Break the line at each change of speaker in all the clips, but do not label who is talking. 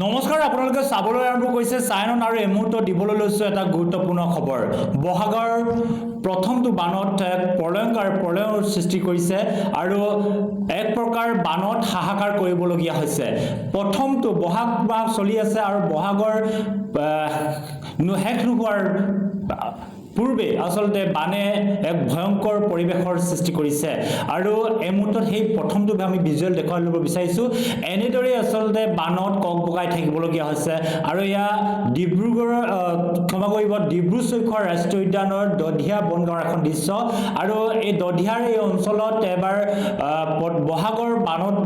নমস্কাৰ আপোনালোকে চাবলৈ আৰম্ভ কৰিছে চাইনন আৰু এই মুহূৰ্তত দিবলৈ লৈছো এটা গুৰুত্বপূৰ্ণ খবৰ বহাগৰ প্ৰথমটো বানত প্ৰলয়ৰ সৃষ্টি কৰিছে আৰু এক প্ৰকাৰ বানত হাহাকাৰ কৰিবলগীয়া হৈছে প্ৰথমটো বহাগ মাহ চলি আছে আৰু বহাগৰ শেষ নোহোৱাৰ পূৰ্বে আসলতে বানে এক ভয়ংকৰ পৰিবেশৰ সৃষ্টি কৰিছে আৰু এই মুহূৰ্তত সেই প্ৰথমটো আমি ভিজুৱেল দেখুৱাই ল'ব বিচাৰিছো এনেদৰে আসলতে বানত কক বগাই থাকিবলগীয়া হৈছে আৰু ইয়া ডিব্ৰুগড়ৰ ক্ষমা কৰিব ডিব্ৰু-চৈখোৱা ৰাষ্ট্ৰীয় উদ্যানৰ দধিয়া বনগাঁৱৰ এখন দৃশ্য আৰু এই দধিয়াৰ এই অঞ্চলত এবাৰ বহাগৰ বানত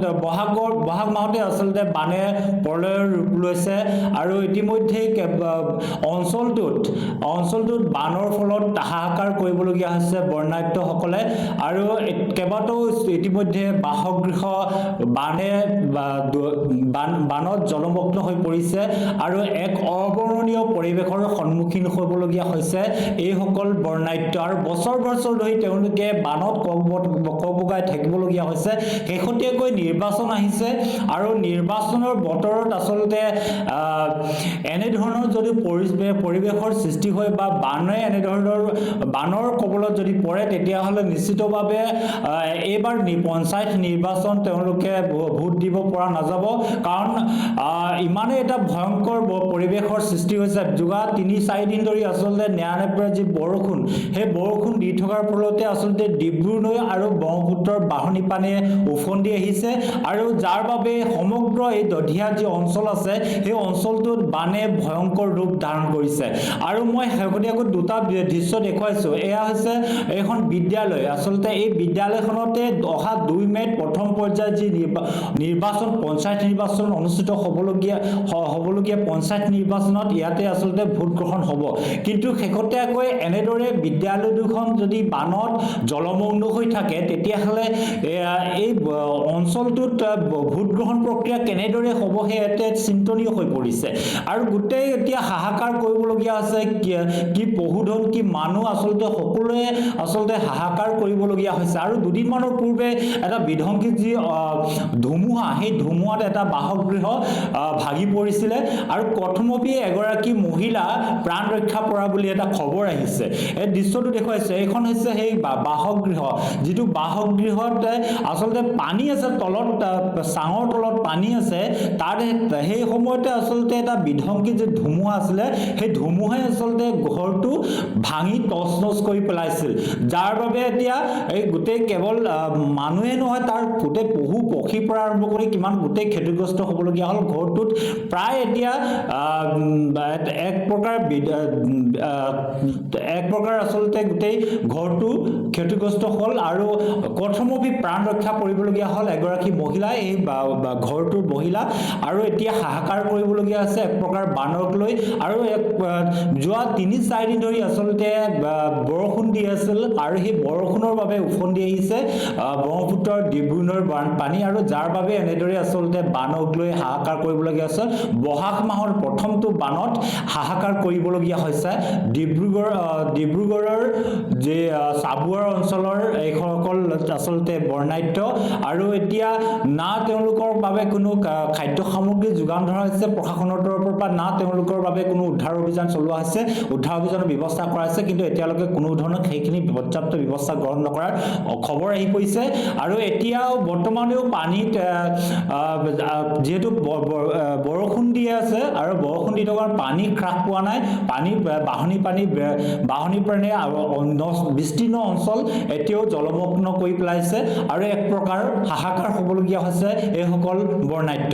বহাগ মাহতে আসলতে বানে প্ৰলয়ৰ ৰূপ লৈছে আৰু ইতিমধ্যে অঞ্চলটোত বানৰ ফলত হাহাকাৰ কৰিবলগীয়া হৈছে বৰ্ণাঢ্যসকলে আৰু কেইবাটাও ইতিমধ্যে বাসগৃহ বানত জলমগ্ন হৈ পৰিছে আৰু এক অবৰ্ণনীয় পৰিৱেশৰ সন্মুখীন হ'বলগীয়া হৈছে এইসকল বৰ্ণাঢ্য আৰু বছৰ ধৰি তেওঁলোকে বানত কক বগাই থাকিবলগীয়া হৈছে শেহতীয়াকৈ নিৰ্বাচন আহিছে আৰু নিৰ্বাচনৰ বতৰত আসলতে এনেধৰণৰ যদি পৰিৱেশৰ সৃষ্টি হয় বা বানৰ কবলত যদি পৰে তেতিয়াহ'লে নিশ্চিতভাৱে এইবাৰ পঞ্চায়ত নিৰ্বাচন তেওঁলোকে ভোট দিব পৰা নাযাব কাৰণ ইমানে এটা ভয়ংকৰ পৰিৱেশৰ সৃষ্টি হৈছে যোৱা ৩-৪ দিন ধৰি আসলতে নেৰানেপেৰা যি বৰষুণ সেই বৰষুণ দি থকাৰ ফলতে আসলতে ডিব্ৰু নৈ আৰু ব্ৰহ্মপুত্ৰৰ বাঢ়নী পানীয়ে উফন্দি আহিছে আৰু যাৰ বাবে সমগ্ৰ এই দধিয়া যি অঞ্চল আছে সেই অঞ্চলটোত বানে ভয়ংকৰ ৰূপ ধাৰণ কৰিছে আৰু মই শেহতীয়াকৈ দুটা দৃশ্য দেখুৱাইছো এয়া হৈছে এখন বিদ্যালয় আসলতে এই বিদ্যালয়খনতে অহা 2 মে'ত প্ৰথম পৰ্যায়ৰ যি নিৰ্বাচন পঞ্চায়ত নিৰ্বাচন অনুষ্ঠিত হ'বলগীয়া পঞ্চায়ত নিৰ্বাচনত ইয়াতে আসলতে ভোট গ্ৰহণ হ'ব কিন্তু শেহতীয়াকৈ এনেদৰে বিদ্যালয় দুখন যদি বানত জলমগ্ন হৈ থাকে তেতিয়াহ'লে এই অঞ্চলটোত ভোট গ্ৰহণ প্ৰক্ৰিয়া কেনেদৰে হ'ব সেয়াতে চিন্তনীয় হৈ পৰিছে আৰু গোটেই এতিয়া হাহাকাৰ কৰিবলগীয়া আছে কি পহুধন কি মানুহ আসলতে সকলোৱে আসলতে হাহাকাৰ কৰিবলগীয়া হৈছে আৰু দুদিনমানৰ পূৰ্বে এটা বিধ্বংসী যি ধুমুহা সেই ধুমুহাত এটা বাসগৃহ ভাগি পৰিছিলে আৰু প্ৰথমতে এগৰাকী মহিলা প্ৰাণ ৰক্ষা পৰা বুলি এটা খবৰ আহিছে এই দৃশ্যটো দেখুৱাইছে এইখন হৈছে সেই বাসগৃহ যিটো বাসগৃহত আসলতে পানী আছে তলত চাঙৰ তলত পানী আছে তাৰ সেই সময়তে আসলতে এটা বিধ্বংসী যে ধুমুহা আছিলে সেই ধুমুহাই আসলতে ঘৰটো ভাঙি টচ কৰি পেলাইছিল যাৰ বাবে এতিয়া এই গোটেই কেৱল মানুহে নহয় তাৰ গোটেই পশু পক্ষীৰ পৰা আৰম্ভ কৰি কিমান গোটেই ক্ষতিগ্ৰস্ত হ'বলগীয়া হ'ল ঘৰটোত প্ৰায় এতিয়া এক প্ৰকাৰ আসলতে গোটেই ঘৰটো ক্ষতিগ্ৰস্ত হ'ল আৰু প্ৰথমতে প্ৰাণ ৰক্ষা কৰিবলগীয়া হ'ল এগৰাকী মহিলা এই ঘৰটোৰ মহিলা আৰু এতিয়া হাহাকাৰ কৰিবলগীয়া আছে এক প্ৰকাৰ বানক লৈ আৰু যোৱা ৩-৪ দিন ধৰি আসলতে বৰষুণ দি আছিল আৰু সেই বৰষুণৰ বাবে উফন্দি আহিছে ব্ৰহ্মপুত্ৰৰ ডিব্ৰু নৈৰ পানী আৰু যাৰ বাবে এনেদৰে আসলতে বানক লৈ হাহাকাৰ কৰিবলগীয়া আছে বহাগ মাহৰ প্ৰথমটো বানত হাহাকাৰ কৰিবলগীয়া হৈছে ডিব্ৰুগড়ৰ যে চাবুৱাৰ অঞ্চলৰ এইসকল আসলতে বৰ্ণাঢ্য আৰু এতিয়া না তেওঁলোকৰ বাবে কোনো খাদ্য সামগ্ৰী যোগান ধৰা হৈছে প্ৰশাসনৰ তৰফৰ পৰা না তেওঁলোকৰ বাবে কোনো উদ্ধাৰ অভিযান চলোৱা হৈছে উদ্ধাৰ অভিযানৰ ব্যৱস্থা কৰা হৈছে কিন্তু এতিয়ালৈকে কোনো ধৰণৰ সেইখিনি পৰ্যাপ্ত ব্যৱস্থা গ্ৰহণ নকৰাৰ খবৰ আহি পৰিছে আৰু এতিয়াও বৰ্তমানেও পানীত যিহেতু বৰষুণ দি আছে আৰু বৰষুণ দি থকাৰ পানী হ্ৰাস পোৱা নাই বাঢ়নী পানী বিস্তীৰ্ণ অঞ্চল এতিয়াও জলমগ্ন কৰি পেলাইছে আৰু এক প্ৰকাৰ হাহাকাৰ হ'বলগীয়া হৈছে এইসকল বৰ্ণাঢ্য